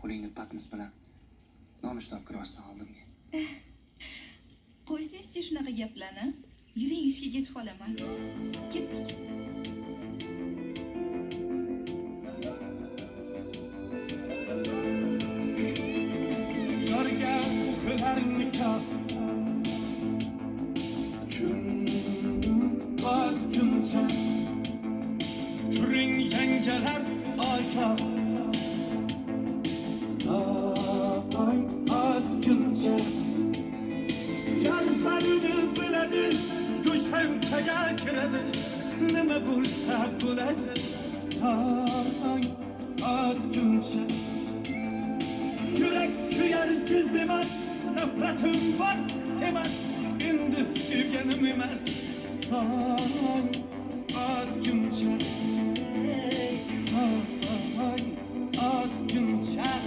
qo'lingni patnis bilan nonushta olib kirib oldimga. Qo'ysangizchi shunaqa gaplarni. Yuring, ishga kech qolaman. Ketdik. Yorga o'qilar nikoh kun botguncha turing yangalar aka to'y otguncha yalparini biladi go'shankaga kiradi nima bo'lsa bo'ladi to'y otguncha Yürek kuyar çizemez, nefretim var kısemez, indi sevgenim emez. Ay, at günce, ay, at günce.